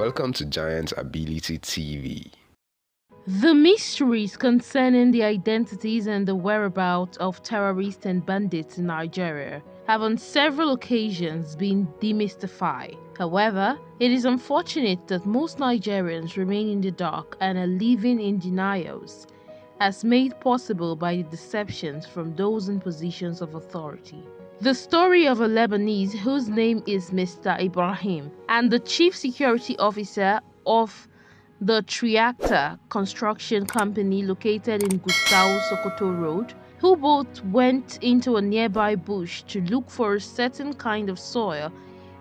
Welcome to Giant Ability TV. The mysteries concerning the identities and the whereabouts of terrorists and bandits in Nigeria have on several occasions been demystified. However, it is unfortunate that most Nigerians remain in the dark and are living in denials, as made possible by the deceptions from those in positions of authority. The story of a Lebanese whose name is Mr. Ibrahim and the chief security officer of the Triacta construction company located in Gusau Sokoto Road, who both went into a nearby bush to look for a certain kind of soil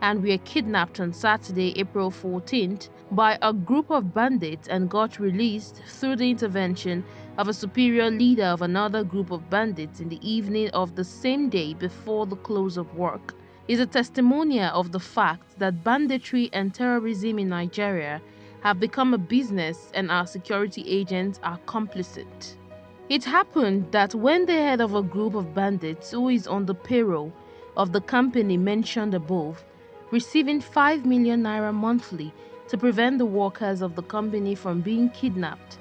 and were kidnapped on Saturday, April 14th by a group of bandits and got released through the intervention of a superior leader of another group of bandits in the evening of the same day before the close of work, is a testimonial of the fact that banditry and terrorism in Nigeria have become a business and our security agents are complicit. It happened that when the head of a group of bandits who is on the payroll of the company mentioned above, receiving 5 million naira monthly to prevent the workers of the company from being kidnapped,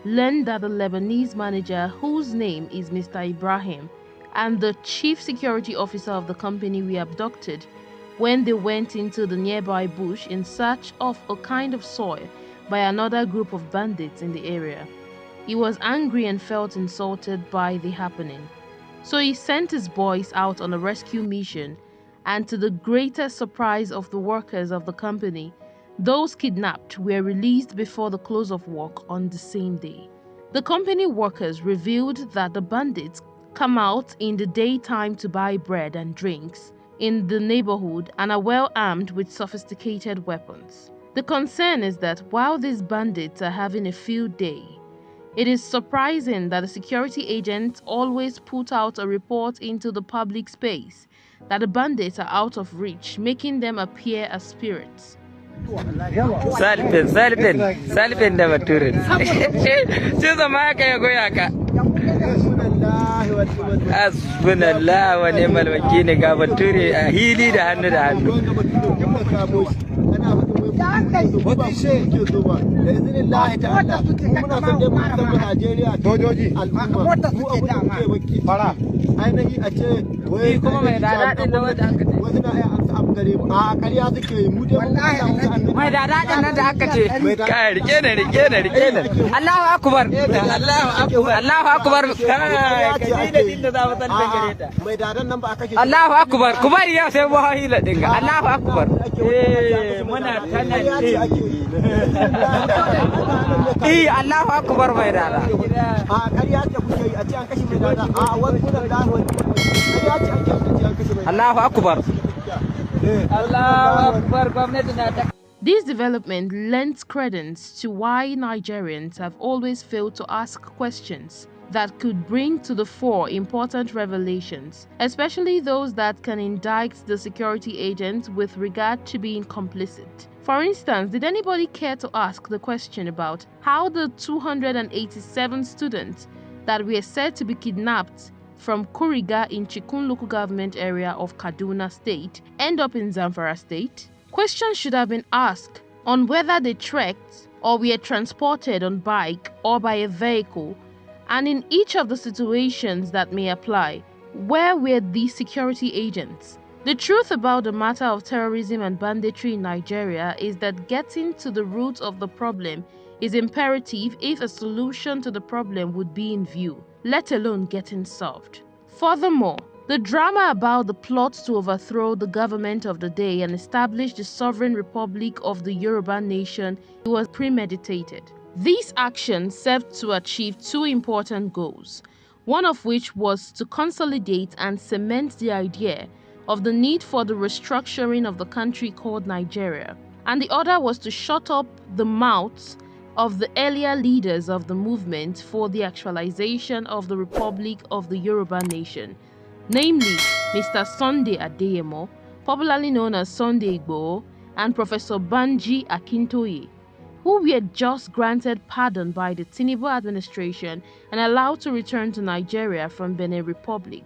learned that the Lebanese manager, whose name is Mr. Ibrahim, and the chief security officer of the company were abducted when they went into the nearby bush in search of a kind of soil by another group of bandits in the area. He was angry and felt insulted by the happening. So he sent his boys out on a rescue mission, and to the greatest surprise of the workers of the company, those kidnapped were released before the close of work on the same day. The company workers revealed that the bandits come out in the daytime to buy bread and drinks in the neighborhood and are well armed with sophisticated weapons. The concern is that while these bandits are having a field day, it is surprising that the security agents always put out a report into the public space that the bandits are out of reach, making them appear as spirits. Salpin da baturin. Ci zama ka ya goya ka. Hasbunallah wa ni'mal wakil ga bature a hili da hannu da hannu. ainihi a ce wai kuma mai dada din na wanda aka ce wasu na iya amsa abu gare mu a ƙarya suke yi mu dai mun mai dada din nan da aka ce kai rike ne Allahu akbar Allahu akbar kai da din da za mu san da gare ta mai dadan nan ba aka ce Allahu akbar kuma ya sai mu hila din ga Allahu akbar muna tanan Allahu akbar mai dada a ƙarya ce kuke yi a ce an kashe mai dada a wani kuna da Allahu akbar Allahu akbar gwamnati na ta. This development lends credence to why Nigerians have always failed to ask questions that could bring to the fore important revelations, especially those that can indict the security agents with regard to being complicit. For instance, did anybody care to ask the question about how the 287 students that were said to be kidnapped from Kuriga in Chikun local government area of Kaduna State end up in Zamfara State? Questions should have been asked on whether they trekked or were transported on bike or by a vehicle, and in each of the situations that may apply, where were these security agents? The truth about the matter of terrorism and banditry in Nigeria is that getting to the root of the problem is imperative if a solution to the problem would be in view, let alone getting solved. Furthermore, the drama about the plot to overthrow the government of the day and establish the sovereign republic of the Yoruba Nation was premeditated. These actions served to achieve two important goals, one of which was to consolidate and cement the idea of the need for the restructuring of the country called Nigeria, and the other was to shut up the mouths of the earlier leaders of the movement for the actualization of the Republic of the Yoruba Nation, namely Mr. Sunday Adeyemo, popularly known as Sunday Igboho, and Professor Banji Akintoye, who were just granted pardon by the Tinubu administration and allowed to return to Nigeria from Benin Republic,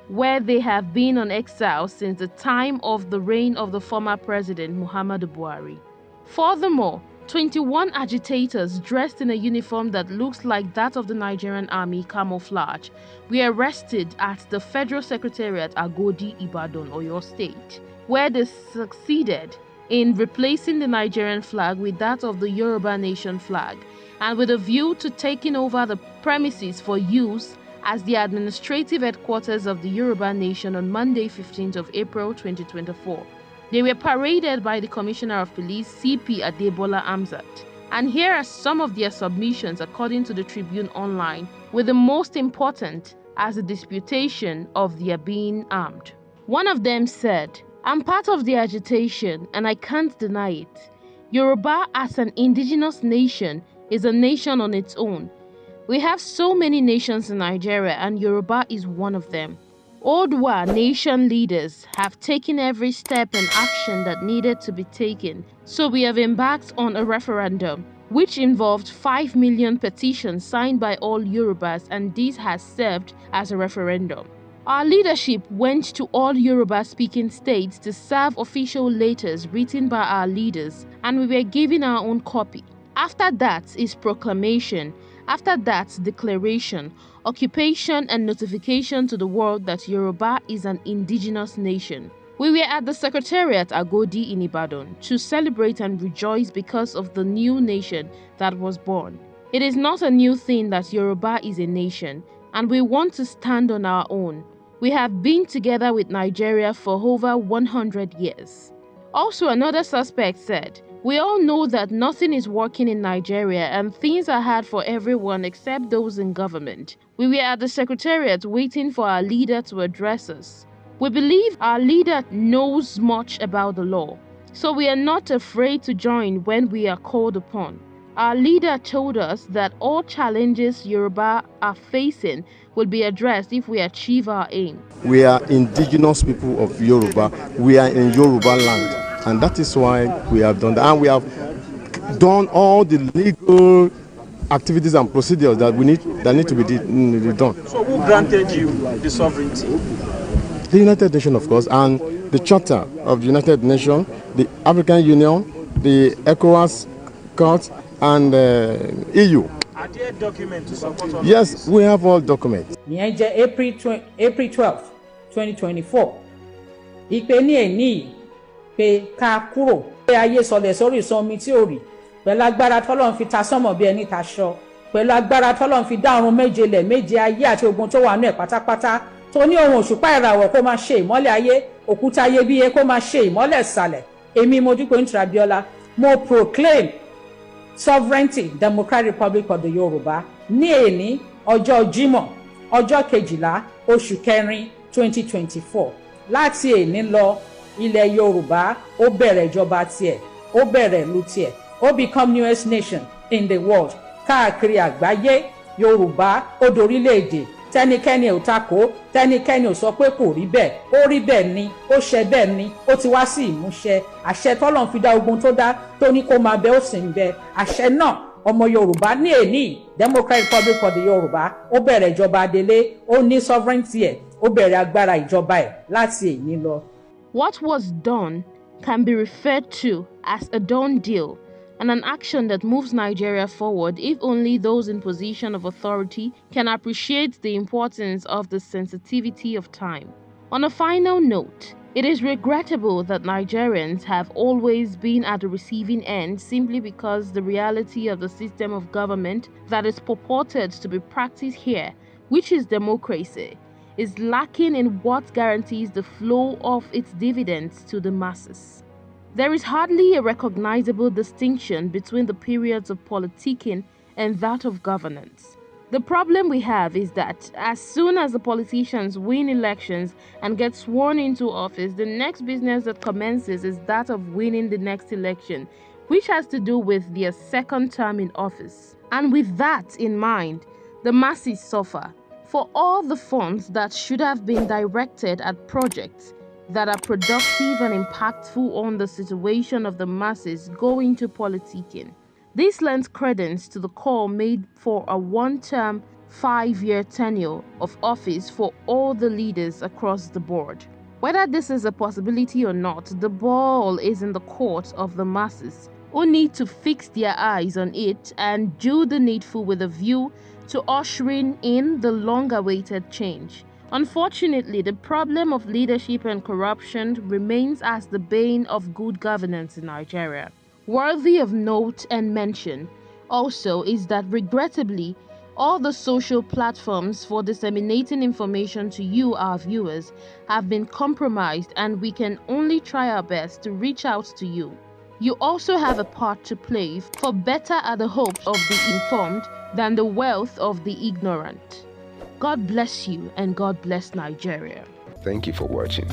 where they have been on exile since the time of the reign of the former president Muhammadu Buhari. Furthermore, 21 agitators dressed in a uniform that looks like that of the Nigerian army camouflage were arrested at the Federal Secretariat Agodi, Ibadan, Oyo State, where they succeeded in replacing the Nigerian flag with that of the Yoruba Nation flag, and with a view to taking over the premises for use as the administrative headquarters of the Yoruba Nation on Monday, 15th of April 2024. They were paraded by the Commissioner of Police, CP Adebola Amzat. And here are some of their submissions according to the Tribune Online, with the most important as the disputation of their being armed. One of them said, "I'm part of the agitation and I can't deny it. Yoruba as an indigenous nation is a nation on its own. We have so many nations in Nigeria and Yoruba is one of them. Odwa nation leaders have taken every step and action that needed to be taken, so we have embarked on a referendum, which involved 5 million petitions signed by all Yorubas, and this has served as a referendum. Our leadership went to all Yoruba-speaking states to serve official letters written by our leaders, and we were given our own copy. After that is proclamation. After that, declaration, occupation and notification to the world that Yoruba is an indigenous nation. We were at the Secretariat Agodi in Ibadan to celebrate and rejoice because of the new nation that was born. It is not a new thing that Yoruba is a nation, and we want to stand on our own. We have been together with Nigeria for over 100 years. Also, another suspect said, "We all know that nothing is working in Nigeria and things are hard for everyone except those in government. We were at the Secretariat waiting for our leader to address us. We believe our leader knows much about the law, so we are not afraid to join when we are called upon. Our leader told us that all challenges Yoruba are facing will be addressed if we achieve our aim." We are indigenous people of Yoruba. We are in Yoruba land. And that is why we have done that. And we have done all the legal activities and procedures that need to be done. So who granted you the sovereignty? The United Nations, of course, and the Charter of the United Nations, the African Union, the ECOWAS Court, and EU. Are there documents to support all Yes, this? we have all documents. ìyẹn jẹ́ April 12, 2024. ìpè ní èní pé ká kúrò pé ayé sọlẹ̀ sórí ìsan omi tí ò rí, pẹ̀lú agbára tọ́lọ́run fi ta sánmọ̀ bí ẹni taṣọ, pẹ̀lú agbára tọ́lọ́run fi dá ọ̀run méje lẹ̀ méje ayé àti ogun tó wà nú ẹ̀ pátápátá, tó ní ohun òṣùpá ìràwọ̀ kó máa ṣe ìmọ́lẹ̀ ayé, òkúta iyebíye kó máa ṣe ìmọ́lẹ̀ ìsàlẹ̀. Èmi Modúpẹ́ Ntrabiola, mo proclaim sovereignty Democratic Republic of the Yoruba ní èní ọjọ́ Jímọ̀ ọjọ́ 12 oṣù kẹrin 2024. Láti èní lọ, ilẹ̀ Yorùbá ó bẹ̀rẹ̀ ìjọba tiẹ̀, ó bẹ̀rẹ̀ ìlú tiẹ̀, ó become newest nation in the world. Káàkiri àgbáyé, Yorùbá ó dorílẹ̀-èdè, tẹ́nikẹ́ni ò takò, tẹ́nikẹ́ni ò sọ pé kò rí bẹ́ẹ̀, ó rí bẹ́ẹ̀ ni, ó ṣe bẹ́ẹ̀ ni, ó ti wá sí ìmúṣẹ. Àṣẹ tọ́lọ́run fi dá ogun tó dá tó ní kó máa bẹ ó sì ń bẹ. Àṣẹ náà ọmọ Yorùbá ní èní Democratic Republic of the Yorùbá ó bẹ̀rẹ̀ ìjọba adelé, ó ní sovereignty ẹ̀, ó bẹ̀rẹ̀ agbára ìjọba ẹ̀ láti èní lọ. What was done can be referred to as a done deal and an action that moves Nigeria forward if only those in position of authority can appreciate the importance of the sensitivity of time. On a final note, it is regrettable that Nigerians have always been at the receiving end simply because the reality of the system of government that is purported to be practiced here, which is democracy, is lacking in what guarantees the flow of its dividends to the masses. There is hardly a recognizable distinction between the periods of politicking and that of governance. The problem we have is that as soon as the politicians win elections and get sworn into office, the next business that commences is that of winning the next election, which has to do with their second term in office. And with that in mind, the masses suffer. For all the funds that should have been directed at projects that are productive and impactful on the situation of the masses go into politicking. This lends credence to the call made for a one-term, 5-year tenure of office for all the leaders across the board. Whether this is a possibility or not, the ball is in the court of the masses, who need to fix their eyes on it and do the needful with a view to ushering in the long-awaited change. Unfortunately, the problem of leadership and corruption remains as the bane of good governance in Nigeria. Worthy of note and mention also is that regrettably, all the social platforms for disseminating information to you, our viewers, have been compromised, and we can only try our best to reach out to you. You also have a part to play, for better are the hopes of the informed than the wealth of the ignorant. God bless you, and God bless Nigeria. Thank you for watching.